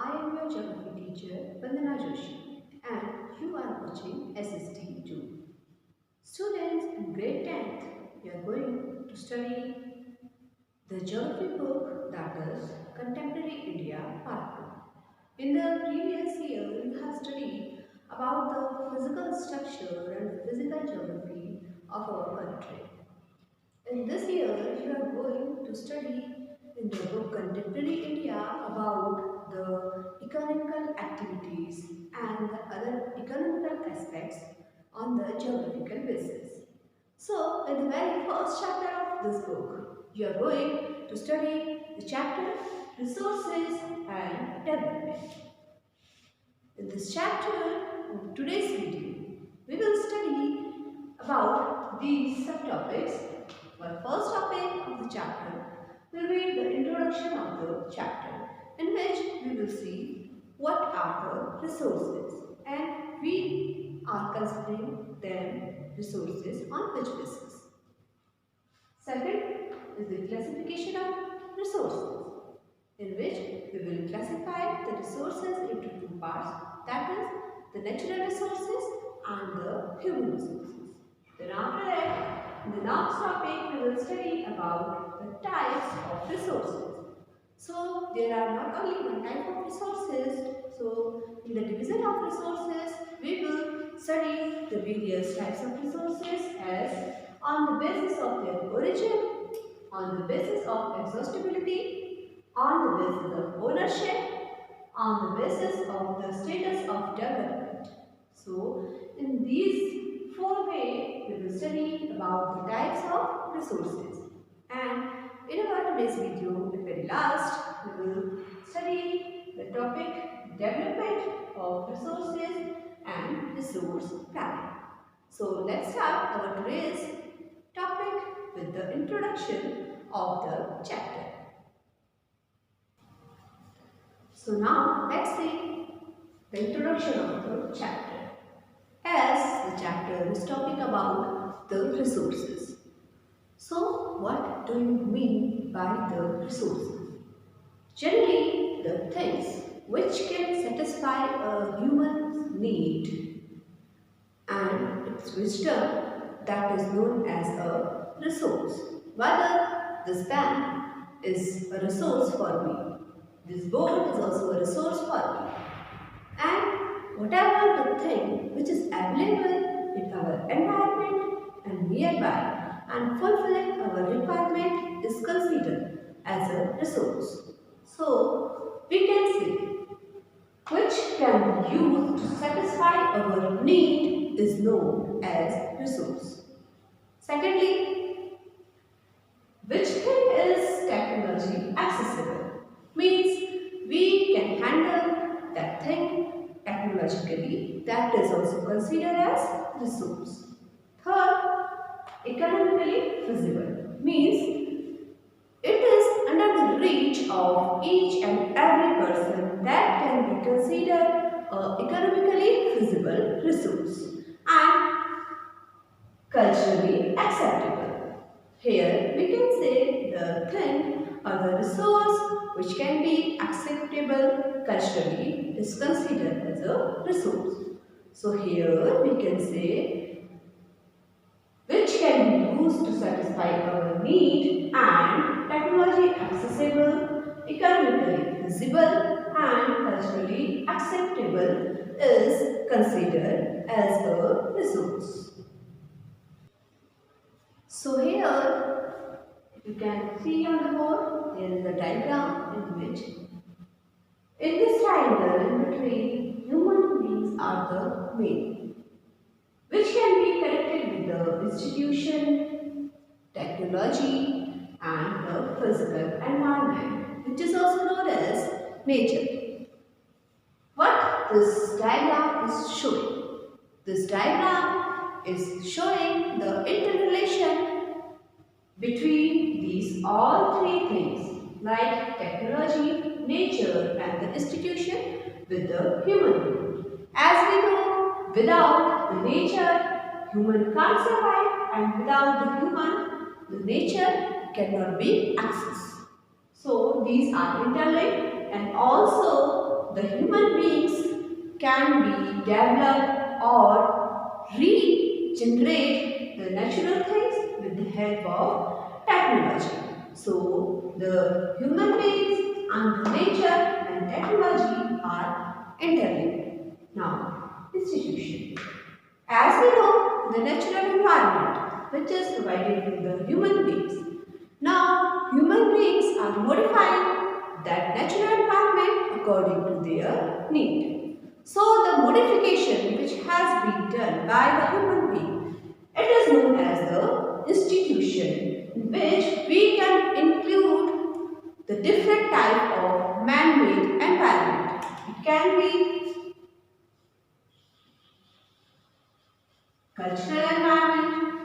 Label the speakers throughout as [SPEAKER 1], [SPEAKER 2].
[SPEAKER 1] I am your geography teacher, Vandana Joshi, and you are watching SST2. Students in grade 10th, we are going to study the geography book, that is Contemporary India Part 2. In the previous year, we have studied about the physical structure and physical geography of our country. In this year, we are going to study in the book Contemporary India about the economical activities and the other economical aspects on the geographical basis. So, in the very first chapter of this book, you are going to study the chapter Resources and Development. In this chapter, in today's video, we will study about these subtopics. Our first topic of the chapter will be the introduction of the chapter, in which we will see what are the resources and we are considering them resources on which basis. Second is the classification of resources, in which we will classify the resources into two parts, that is the natural resources and the human resources. Then after that, in the next topic, we will study about the types of resources. So there are not only one type of resources. So in the division of resources, we will study the various types of resources as on the basis of their origin, on the basis of exhaustibility, on the basis of ownership, on the basis of the status of development. So in these four ways, we will study about the types of resources. And in our today's video, the very last, we will study the topic development of resources and resource planning. So let's start our today's topic with the introduction of the chapter. So now let's see the introduction of the chapter. As the chapter is talking about the resources. So what do you mean by the resources? Generally, the things which can satisfy a human's need and its wisdom, that is known as a resource. Whether this pen is a resource for me, this board is also a resource for me, and whatever the thing which is available in our environment and nearby and fulfilling our requirement is considered as a resource. So we can say which can be used to satisfy our need is known as resource. Secondly, which thing is technology accessible? Means we can handle that thing technologically, that is also considered as resource. Third, economically feasible means it is under the reach of each and every person, that can be considered an economically feasible resource, and culturally acceptable. Here we can say the thing or the resource which can be acceptable culturally is considered as a resource. So here we can say which can be used to satisfy our need and technology accessible, economically feasible and culturally acceptable is considered as a resource. So here you can see on the board there is a diagram in which in this triangle in between human beings are the main, which can be connected with the institution, technology and the physical environment, which is also known as nature. What this diagram is showing? This diagram is showing the interrelation between these all three things like technology, nature and the institution with the human being. As we know, without the nature, human can't survive, and without the human, the nature cannot be accessed. So these are interlinked, and also the human beings can be developed or regenerate the natural things with the help of technology. So, the human beings and the nature and technology are interlinked. Now, institution. As we know, the natural environment which is provided to the human beings. Now, human beings are modifying that natural environment according to their need. So, the modification which has been done by the human being, it is known as the institution, in which we can include the different type of man-made environment. It can be cultural environment,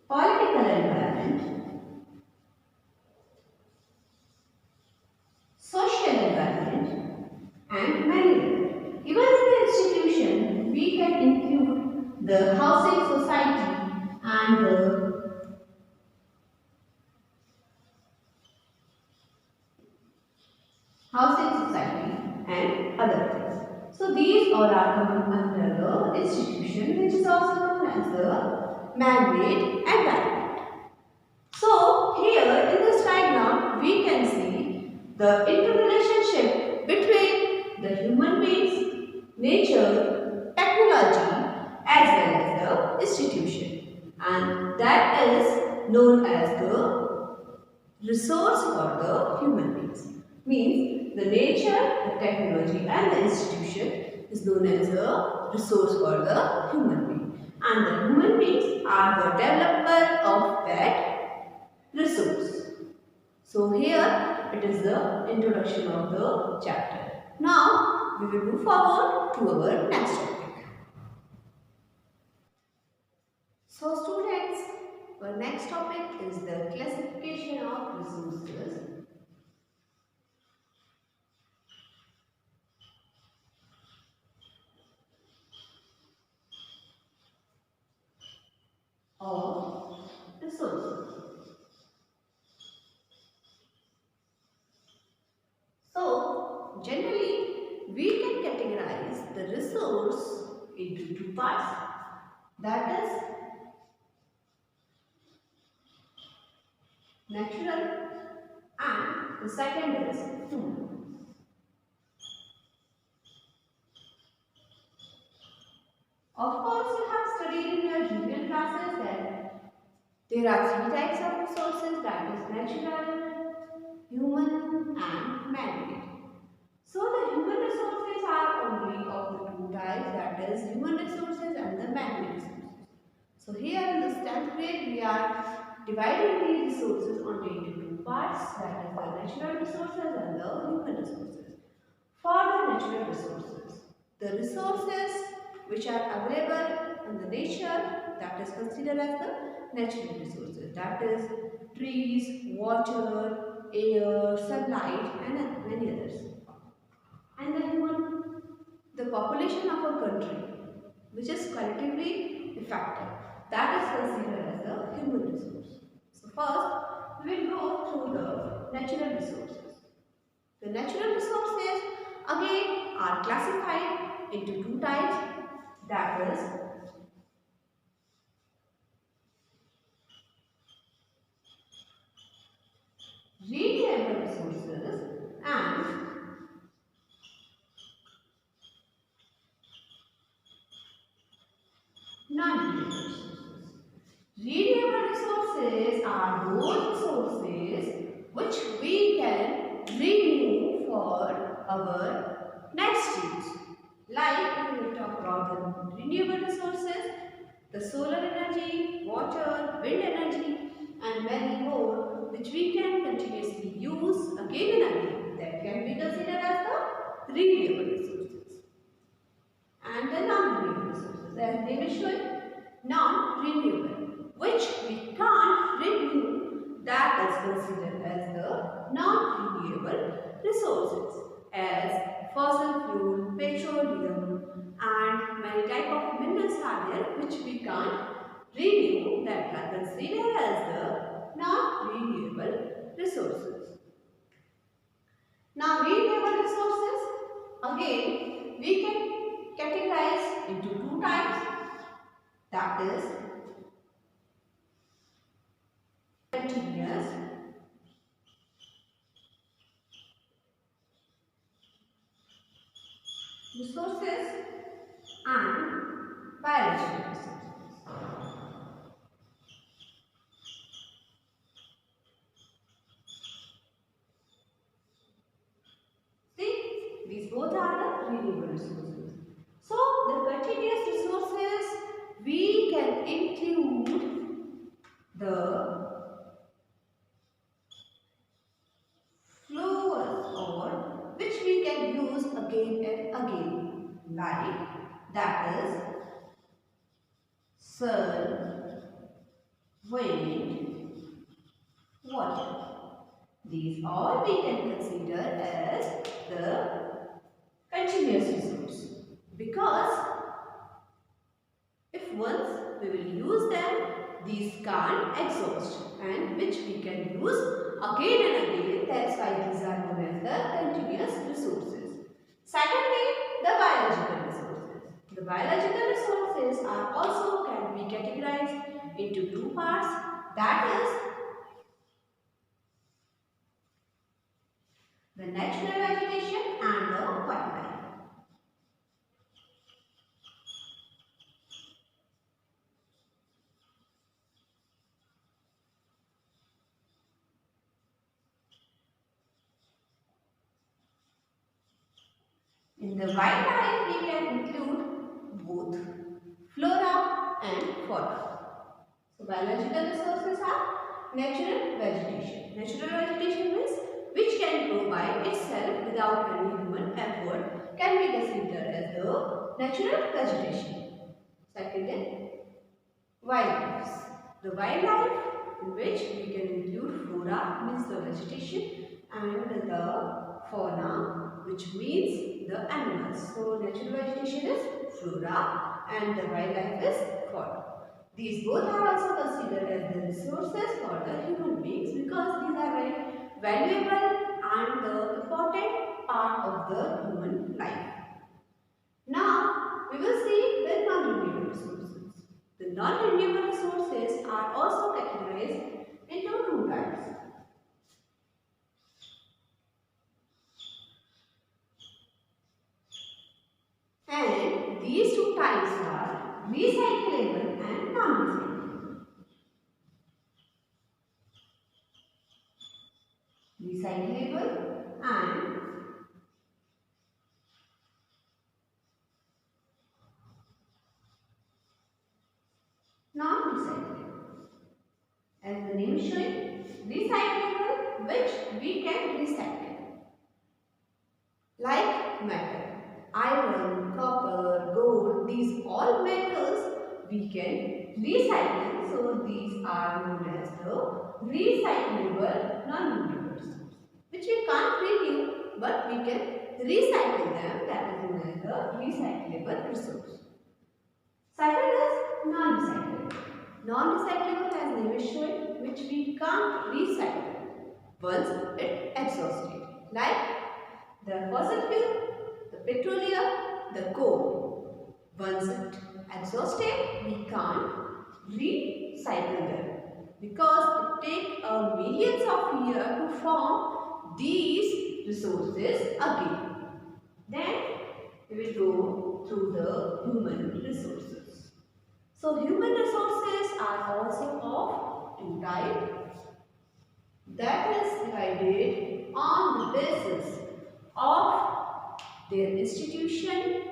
[SPEAKER 1] political environment, social environment, and many others. Even in the institution, we can include the housing society and the housing society and other things. So these all are coming under the institution, which is also known as the man-made environment. So here in this diagram, we can see the interrelationship between the human beings, nature, technology, as well as the institution, and that is known as the resource for the human beings. Means the nature, the technology and the institution is known as a resource for the human being, and the human beings are the developer of that resource. So here it is the introduction of the chapter. Now we will move forward to our next topic. So students, our next topic is the classification of resources. Of resources. So, generally, we can categorize the resource into two parts, that is natural and the second is human. Of course, you have studied in your junior classes that there are three types of resources, that is natural, human and man-made. So the human resources are only of the two types, that is human resources and the man-made resources. So here in the 10th grade we are dividing these resources into two parts, that is the natural resources and the human resources. For the natural resources, the resources which are available in the nature, that is considered as the natural resources, that is trees, water, air, sunlight and many others. And the human, the population of a country which is collectively effective, that is considered as the human resource. So first we will go through the natural resources. The natural resources again are classified into two types, that is renewable resources and non-renewable resources. Renewable resources are those resources which we can renew for our next use. Like if we will talk about the renewable resources, the solar energy, water, wind energy and many more which we can continuously use again and again, that can be considered as the renewable resources. And the non-renewable resources, as they will show it, non-renewable, which we can't renew, that is considered as the non-renewable resources, as fossil fuel, petroleum and many type of minerals are there which we can't renew, that are considered as the non-renewable resources. Now renewable resources, again we can categorize into two types, that is continuous resources and biological resources. See, these both are the renewable resources. So, the continuous resources, we can include the flowers or which we can use again and again, like that is sun, wind, water. These all we can consider as the continuous resource, because if once we will use them, these can't exhaust and which we can use again and again. That's why these are known as the continuous resources. Secondly, the biological resources. The biological resources are also can be categorized into two parts, that is the natural vegetation and the wildlife. In the wildlife, we can include both flora and fauna. So, biological resources are natural vegetation. Natural vegetation means which can grow by itself without any human effort can be considered as the natural vegetation. Second is wildlife. The wildlife in which we can include flora means the vegetation and the fauna which means the animals. So natural vegetation is flora and the wildlife is fauna. These both are also considered as the resources for the human beings because these are very valuable and the important part of the human life. Now we will see the non-renewable resources. The non-renewable resources are also categorized into two types. And these two types are recyclable and non-recyclable. Recyclable and non-recyclable. As the name is showing, recyclable which we can recycle. Like metal, iron, copper, gold, these all metals we can recycle. So these are known as the recyclable non-renewable resources, which we can't renew but we can recycle them. That is known as the recyclable resource. Second is non-recyclable. Non-recyclable as name is showing, which we can't recycle once it exhausted. Like the fossil fuel, the petroleum, the coal. Once it exhausted, we can't recycle them because it takes millions of years to form these resources again. Then we will go through the human resources. So human resources are also of two types, that is divided on the basis of their institution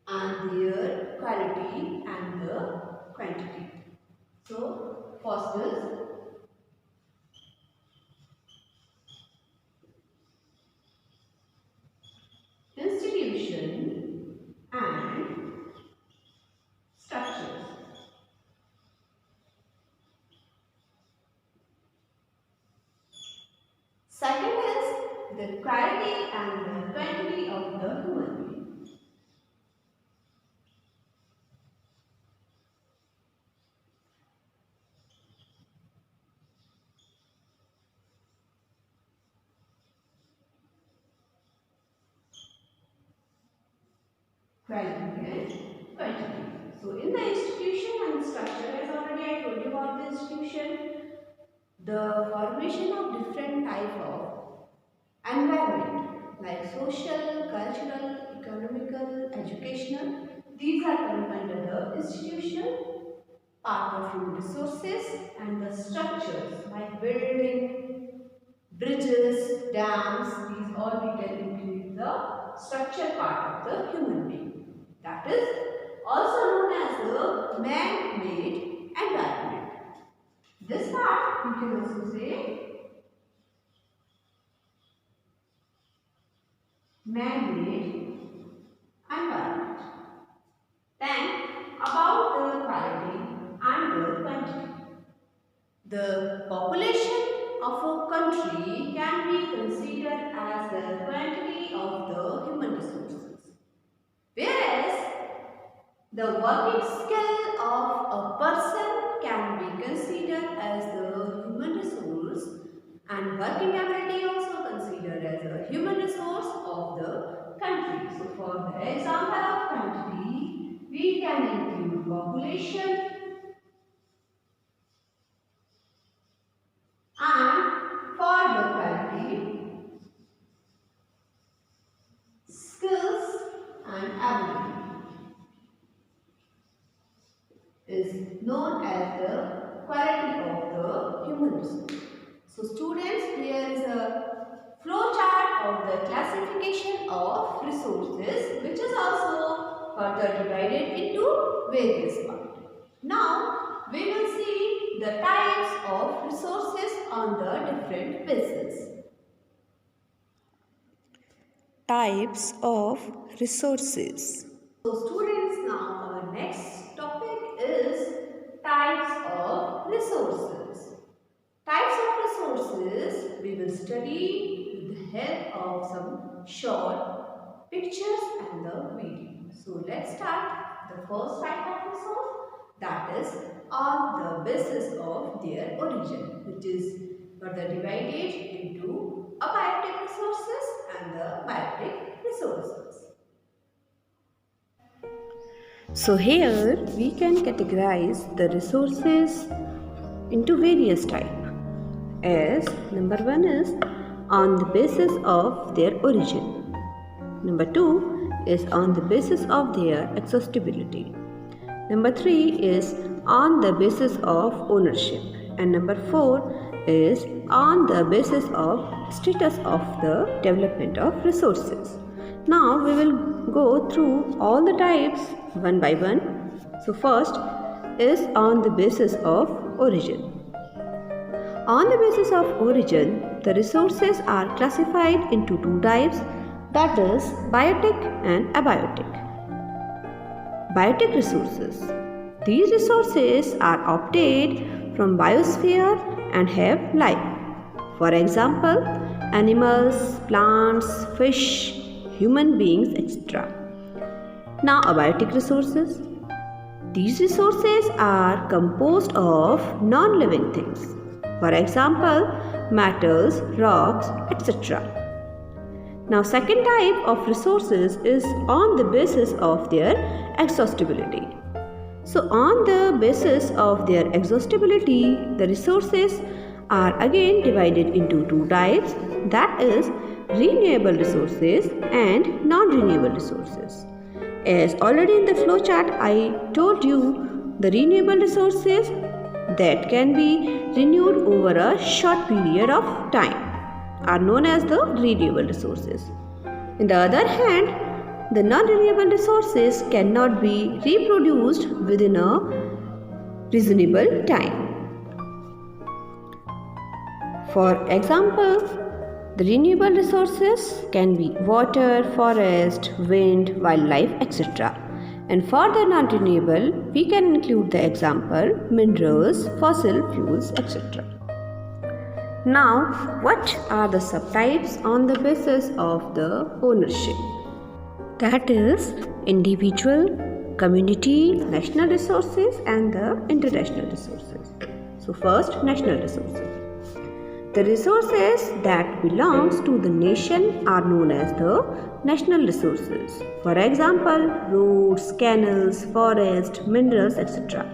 [SPEAKER 1] and their quality and the quantity. So first is institution and structures. Second is the quality and the quantity of the human being. quality and quantity. So in the institution and structure, as already I told you about the institution, the formation of different type of environment like social, cultural, economical, educational, these are coming under the institution, part of human resources, and the structures like building, bridges, dams, these all we can include the structure part of the human being. That is also known as the man-made environment. This part we can also say man-made environment. Then about the quality and the quantity. The population of a country can be considered as the quantity of the human resources, whereas the working skill of a person can be considered as the human resource, and working ability also considered as a human resource of the country. So for the example of quantity, we can include population and for the quality, skills and ability is known as the quality of the human resource. So students, here is a flow chart of the classification of resources, which is also further divided into various parts. Now we will see the types of resources on the different bases.
[SPEAKER 2] Types of resources.
[SPEAKER 1] So students, now our next topic is types of resources. Types of resources we will study with the help of some short pictures and the video. So let's start the first type of resource, that is on the basis of their origin, which is further divided into abiotic resources and the biotic resources.
[SPEAKER 2] So here we can categorize the resources into various types. As number 1 is on the basis of their origin. Number 2 is on the basis of their exhaustibility. Number 3 is on the basis of ownership. And number 4 is on the basis of status of the development of resources. Now we will go through all the types one by one. So first is on the basis of origin. On the basis of origin, the resources are classified into two types, that is biotic and abiotic. Biotic resources. These resources are obtained from biosphere and have life. For example, animals, plants, fish, human beings, etc. Now abiotic resources. These resources are composed of non-living things. For example, metals, rocks, etc. Now second type of resources is on the basis of their exhaustibility. So on the basis of their exhaustibility, the resources are again divided into two types, that is renewable resources and non-renewable resources. As already in the flow chart I told you, the renewable resources that can be renewed over a short period of time are known as the renewable resources. On the other hand, the non-renewable resources cannot be reproduced within a reasonable time. For example, the renewable resources can be water, forest, wind, wildlife, etc. And for the non-renewable, we can include the example minerals, fossil fuels, etc. Now, what are the subtypes on the basis of the ownership? That is individual, community, national resources and the international resources. So first, national resources. The resources that belongs to the nation are known as the national resources. For example, roads, canals, forests, minerals, etc.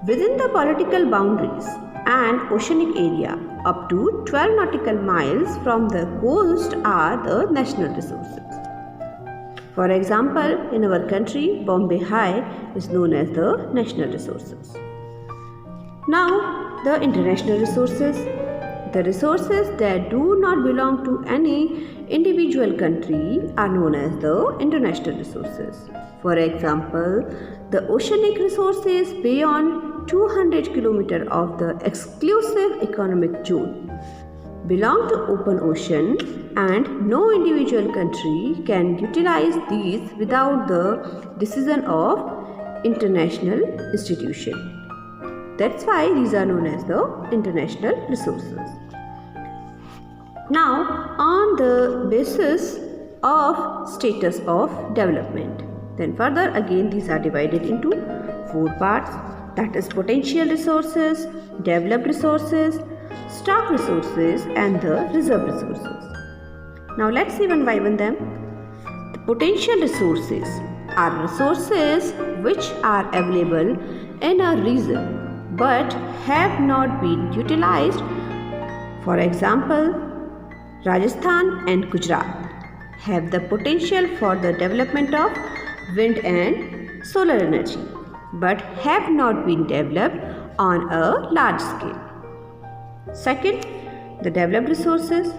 [SPEAKER 2] Within the political boundaries and oceanic area, up to 12 nautical miles from the coast are the national resources. For example, in our country, Bombay High is known as the national resources. Now, the international resources. The resources that do not belong to any individual country are known as the international resources. For example, the oceanic resources beyond 200 km of the exclusive economic zone belong to open ocean, and no individual country can utilize these without the decision of international institution. That's why these are known as the international resources. Now, on the basis of status of development, then further again these are divided into 4 parts, that is potential resources, developed resources, stock resources and the reserve resources. Now let's see one by one them. The potential resources are resources which are available in a region but have not been utilized. For example, Rajasthan and Gujarat have the potential for the development of wind and solar energy but have not been developed on a large scale. Second, the developed resources.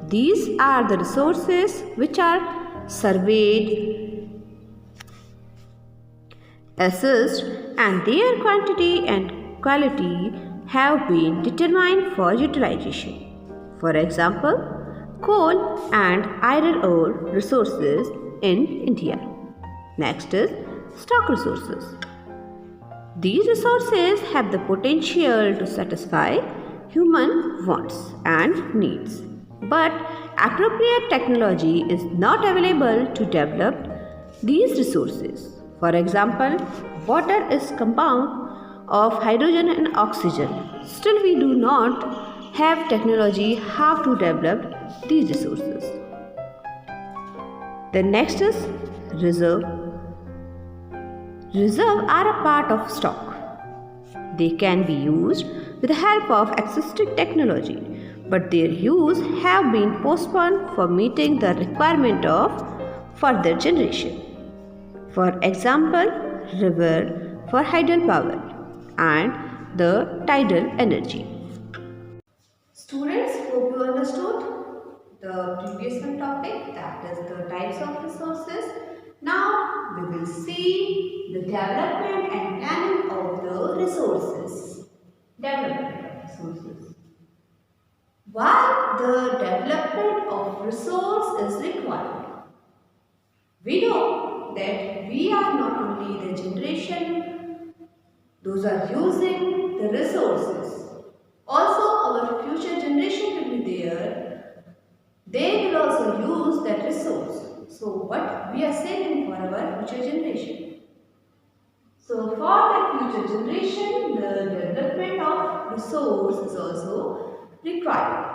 [SPEAKER 2] These are the resources which are surveyed, assessed, and their quantity and quality have been determined for utilization. For example, coal and iron ore resources in India. Next is stock resources. These resources have the potential to satisfy human wants and needs, but appropriate technology is not available to develop these resources. For example, water is compound of hydrogen and oxygen. Still we do not have technology how to develop these resources. The next is reserve. Reserve are a part of stock. They can be used with the help of existing technology, but their use have been postponed for meeting the requirement of further generation. For example, river for hydel power and the tidal energy.
[SPEAKER 1] Students, hope you understood the previous one topic, that is the types of resources. Now we will see the development and planning of the resources. Development of resources. Why the development of resource is required? We know that we are not only the generation those are using the resources. Also, our future generation will be there. They will also use that resource. So, what we are saving for our future generation. So, for that future generation, the development of resource is also required.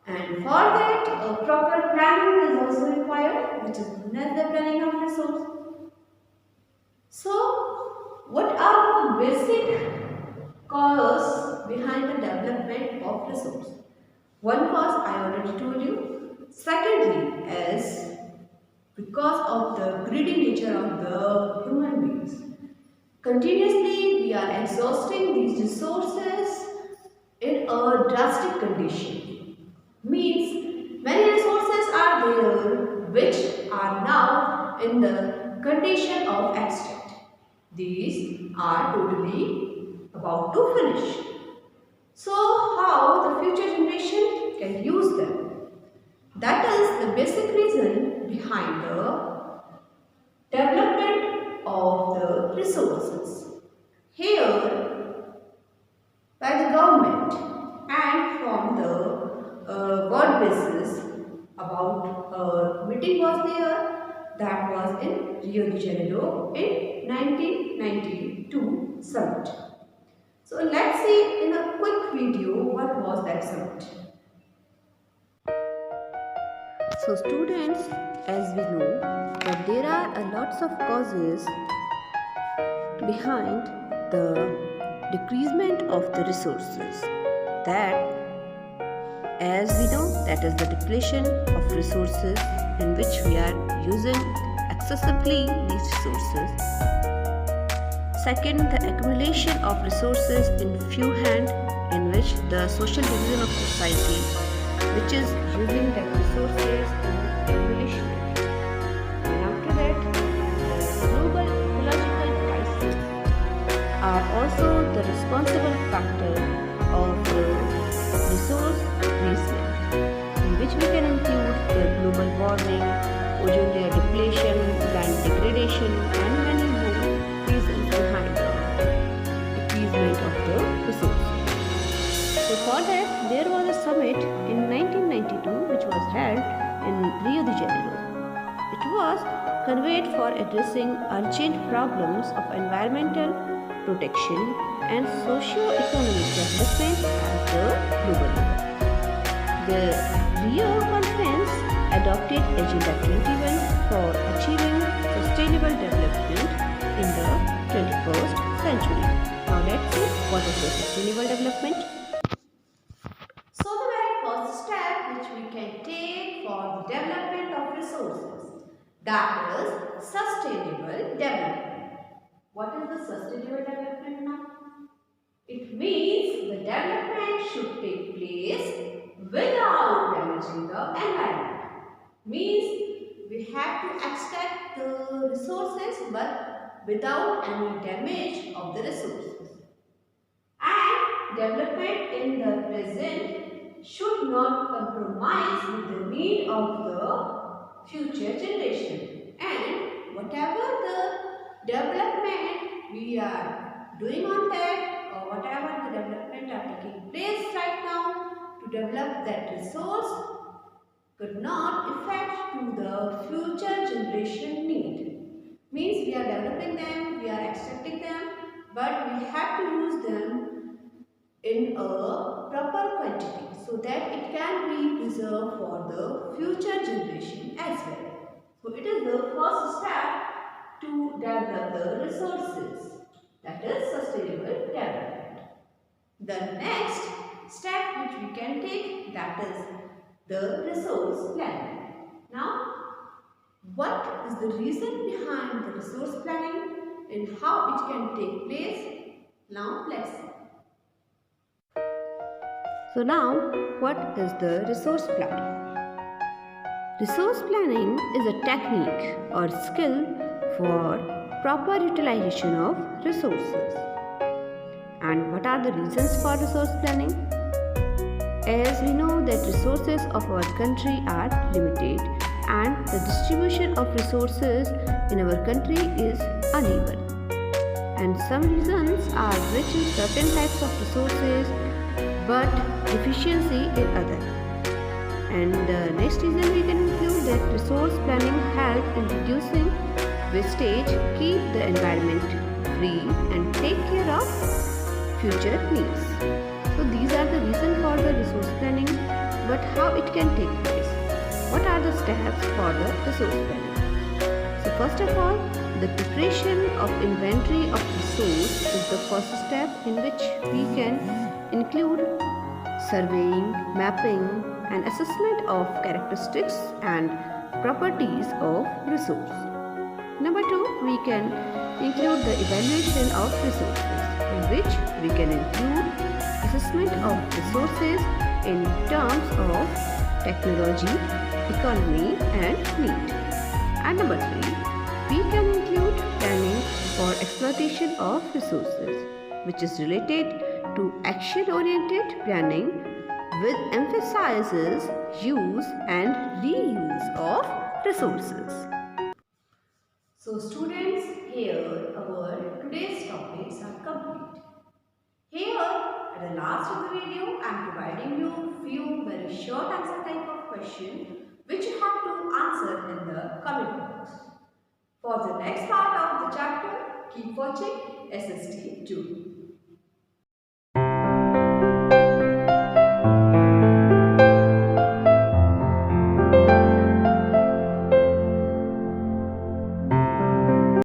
[SPEAKER 1] And for that, a proper planning is also required, which is known as the planning of resource. So, what are the basic cause behind the development of resource? One cause I already told you. Secondly is because of the greedy nature of the human beings. Continuously we are exhausting these resources in a drastic condition. Means many resources are there which are now in the condition of extinct. These are totally about to finish. So how the future generation can use them? That is the basic reason behind the development of the resources. Here, by the government and from the world basis, about a meeting was there that was in Rio de Janeiro in 1992 summit. So let's see in a quick video what was that summit.
[SPEAKER 2] So students, as we know that there are a lots of causes behind the decreasement of the resources, that as we know that is the depletion of resources in which we are using excessively these resources. Second, the accumulation of resources in few hands, in which the social division of society, which is using that resources in accumulation. And after that, the global ecological crisis are also the responsible factor of resource depletion, in which we can include the global warming, ozone layer depletion, land degradation, and many more reasons behind the decreasement of the resources. So for that, there was a summit in 1992 which was held in Rio de Janeiro. It was convened for addressing urgent problems of environmental protection and socio-economic development at the global level. The Rio Conference adopted Agenda 21 for achieving sustainable development in the 21st century. Now let's see what is the sustainable development.
[SPEAKER 1] So the very first step which we can take for the development of resources, that is sustainable development. What is the sustainable development now? It means the development should take place without damaging the environment. Means we have to extract the resources but without any damage of the resources. And development in the present should not compromise with the need of the future generation. And whatever the development we are doing on that, or whatever the development are taking place right now to develop that resource, could not affect to the future generation need. Means we are developing them, we are extracting them, but we have to use them in a proper quantity so that it can be preserved for the future generation as well. So it is the first step to develop the resources, that is sustainable development. The next step which we can take, that is the resource planning. Now, what is the reason behind the resource planning and how it can take place? Now, let's see.
[SPEAKER 2] So now, what is the resource planning? Resource planning is a technique or skill for proper utilization of resources. And what are the reasons for resource planning? As we know that resources of our country are limited and the distribution of resources in our country is uneven. And some reasons are rich in certain types of resources but deficiency in others. And the next reason we can include that resource planning helps in reducing wastage, keep the environment free and take care of future needs. So these are the reasons for the resource planning, but how it can take place? What are the steps for the resource planning? So first of all, the preparation of inventory of resource is the first step in which we can include surveying, mapping and assessment of characteristics and properties of resource. Number 2, we can include the evaluation of resources, in which we can include assessment of resources in terms of technology, economy and need. And number 3, we can include planning for exploitation of resources, which is related to action-oriented planning with emphasizes use and reuse of resources.
[SPEAKER 1] So students, here our today's topics are complete. Here at the last of the video, I am providing you few very short answer type of question which you have to answer in the comment box. For the next part of the chapter, keep watching SST 2.